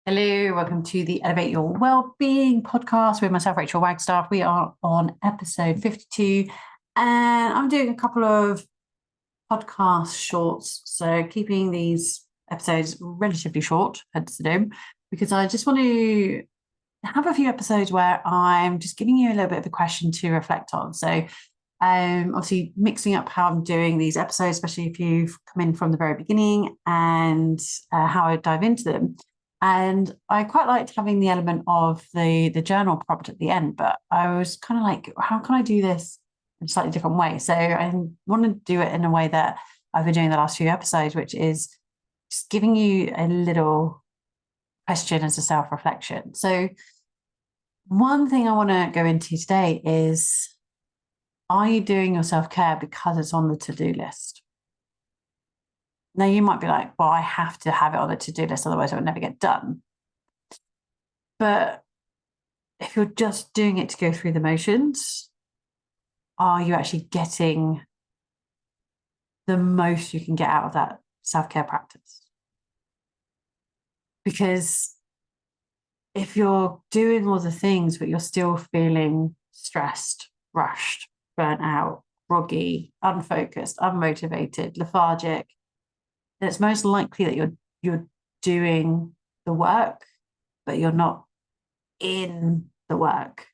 Hello, welcome to the Elevate Your Wellbeing podcast with myself, Rachael. We are on episode 52, and I'm doing a couple of podcast shorts. So keeping these episodes relatively short, hence the name, because I just want to have a few episodes where I'm just giving you a little bit of a question to reflect on. So obviously mixing up how I'm doing these episodes, especially if you've come in from the very beginning, and how I dive into them. And I quite liked having the element of the journal prompt at the end, but I was kind of like, how can I do this in a slightly different way? So I want to do it in a way that I've been doing the last few episodes, which is just giving you a little question as a self-reflection. So one thing I want to go into today is, are you doing your self-care because it's on the to-do list? Now, you might be like, well, I have to have it on the to-do list, otherwise it will never get done. But if you're just doing it to go through the motions, are you actually getting the most you can get out of that self-care practice? Because if you're doing all the things, but you're still feeling stressed, rushed, burnt out, groggy, unfocused, unmotivated, lethargic, then it's most likely that you're doing the work, but you're not in the work.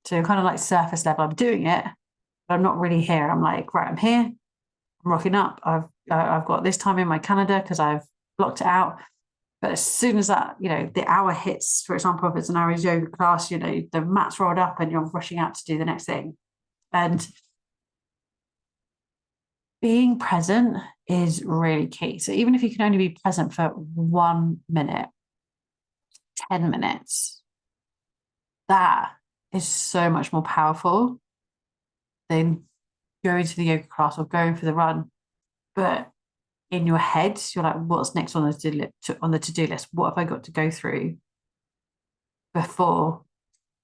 So kind of like surface level, I'm doing it, but I'm not really here. I'm like, right, I'm here, I'm rocking up. I've got this time in my calendar because I've blocked it out. But as soon as that, the hour hits, for example, if it's an hour's yoga class, the mat's rolled up and you're rushing out to do the next thing. And being present is really key. So even if you can only be present for 1 minute, 10 minutes, that is so much more powerful than going to the yoga class or going for the run. But in your head, you're like, what's next on the to-do list? What have I got to go through before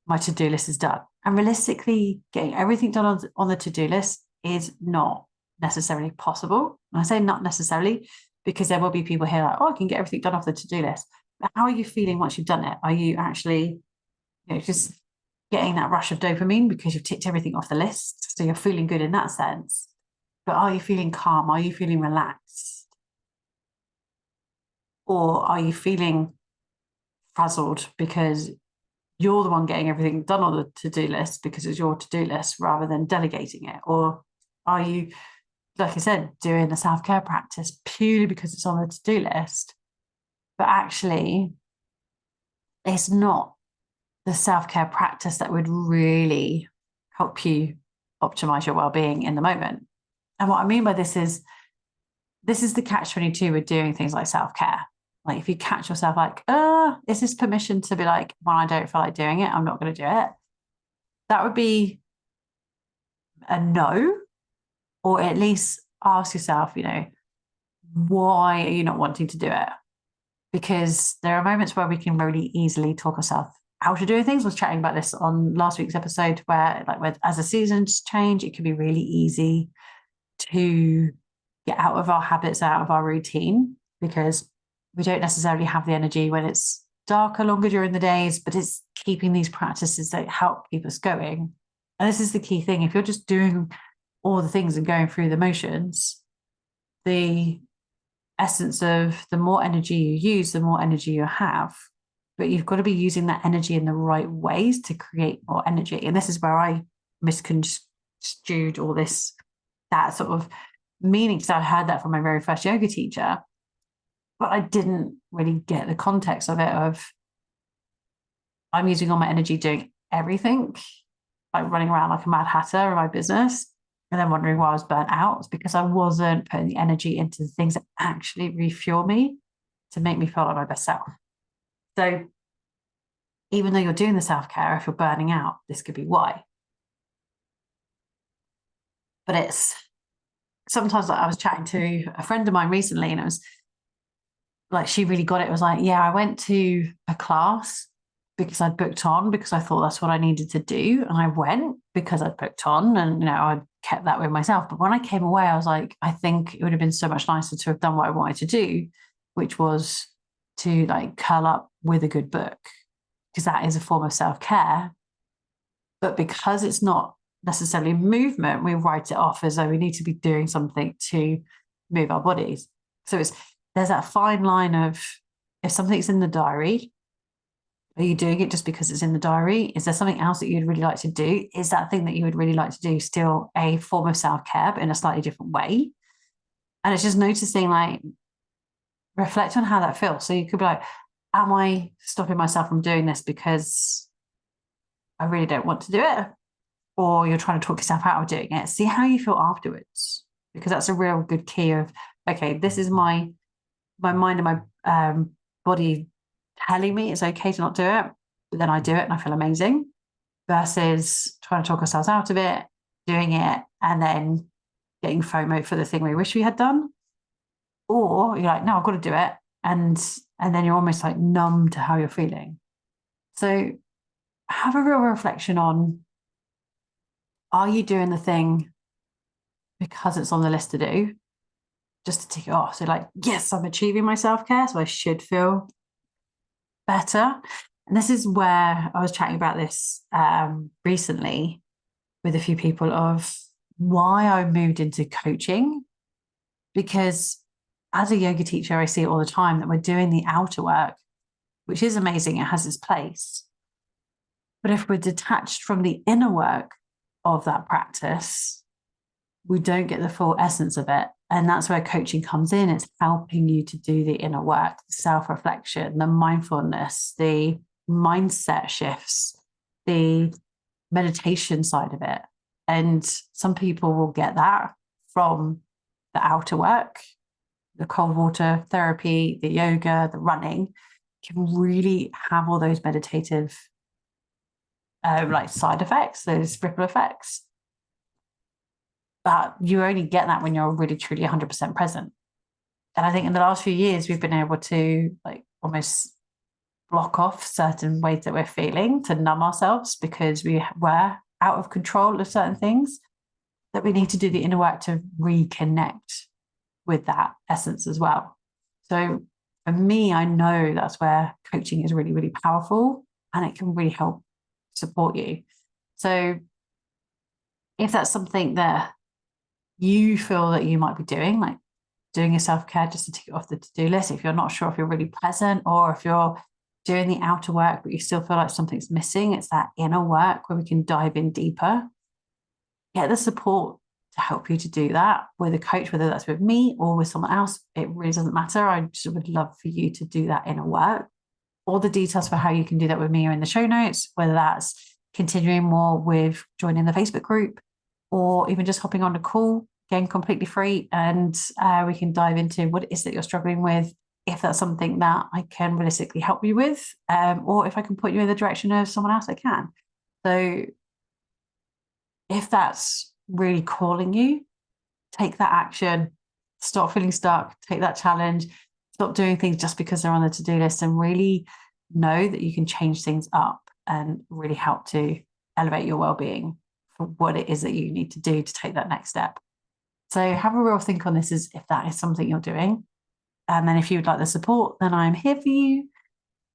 my to-do list is done? And realistically, getting everything done on the to-do list is not necessarily possible. And I say not necessarily because there will be people here like, I can get everything done off the to-do list. But how are you feeling once you've done it? Are you actually just getting that rush of dopamine because you've ticked everything off the list? So you're feeling good in that sense. But are you feeling calm? Are you feeling relaxed? Or are you feeling frazzled because you're the one getting everything done on the to-do list because it's your to-do list rather than delegating it? Or are you, like I said, doing a self-care practice purely because it's on the to-do list, but actually it's not the self-care practice that would really help you optimize your well-being in the moment? And what I mean by this is the catch-22 with doing things like self-care. Like if you catch yourself like, is this permission to be like, when I don't feel like doing it, I'm not going to do it? That would be a no. Or at least ask yourself, why are you not wanting to do it? Because there are moments where we can really easily talk ourselves out of doing things. I was chatting about this on last week's episode where as the seasons change, it can be really easy to get out of our habits, out of our routine, because we don't necessarily have the energy when it's darker, longer during the days, but it's keeping these practices that help keep us going. And this is the key thing. If you're just doing all the things and going through the motions, the essence of the more energy you use, the more energy you have. But you've got to be using that energy in the right ways to create more energy. And this is where I misconstrued all this, that sort of meaning, because I heard that from my very first yoga teacher, but I didn't really get the context of it, of I'm using all my energy doing everything, like running around like a mad hatter in my business, and then wondering why I was burnt out. It's because I wasn't putting the energy into the things that actually refuel me to make me feel like my best self. So even though you're doing the self-care, if you're burning out, this could be why. But it's sometimes, like I was chatting to a friend of mine recently, and it was like, she really got it. It was like, yeah, I went to a class because I'd booked on, because I thought that's what I needed to do. And I went because I'd booked on, and, I kept that with myself. But when I came away, I was like, I think it would have been so much nicer to have done what I wanted to do, which was to like curl up with a good book, because that is a form of self-care. But because it's not necessarily movement, we write it off as though we need to be doing something to move our bodies. So there's that fine line of, if something's in the diary, are you doing it just because it's in the diary? Is there something else that you'd really like to do? Is that thing that you would really like to do still a form of self-care, but in a slightly different way? And it's just noticing, like, reflect on how that feels. So you could be like, am I stopping myself from doing this because I really don't want to do it? Or you're trying to talk yourself out of doing it. See how you feel afterwards, because that's a real good key of, okay, this is my mind and my body telling me it's okay to not do it, but then I do it and I feel amazing, versus trying to talk ourselves out of it, doing it, and then getting FOMO for the thing we wish we had done. Or you're like, no, I've got to do it. And then you're almost like numb to how you're feeling. So have a real reflection on, are you doing the thing because it's on the list to do, just to tick it off? So like, yes, I'm achieving my self-care, so I should feel better. And this is where I was chatting about this recently with a few people, of why I moved into coaching. Because as a yoga teacher, I see it all the time that we're doing the outer work, which is amazing. It has its place. But if we're detached from the inner work of that practice, we don't get the full essence of it. And that's where coaching comes in. It's helping you to do the inner work, the self-reflection, the mindfulness, the mindset shifts, the meditation side of it. And some people will get that from the outer work, the cold water therapy, the yoga, the running, can really have all those meditative like side effects, those ripple effects. But you only get that when you're really truly 100% present. And I think in the last few years, we've been able to like almost block off certain ways that we're feeling to numb ourselves, because we were out of control of certain things, that we need to do the inner work to reconnect with that essence as well. So for me, I know that's where coaching is really, really powerful, and it can really help support you. So if that's something that you feel that you might be doing, like doing your self-care just to tick it off the to-do list, if you're not sure if you're really present, or if you're doing the outer work but you still feel like something's missing, it's that inner work where we can dive in deeper. Get the support to help you to do that with a coach, whether that's with me or with someone else. It really doesn't matter. I just would love for you to do that inner work. All the details for how you can do that with me are in the show notes, whether that's continuing more with joining the Facebook group, or even just hopping on a call, again, completely free. And we can dive into what it is that you're struggling with, if that's something that I can realistically help you with, or if I can put you in the direction of someone else that can. So if that's really calling you, take that action, stop feeling stuck, take that challenge, stop doing things just because they're on the to-do list, and really know that you can change things up and really help to elevate your well-being for what it is that you need to do to take that next step. So have a real think on this, as if that is something you're doing. And then if you would like the support, then I'm here for you.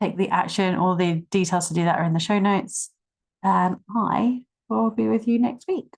Take the action. All the details to do that are in the show notes. And I will be with you next week.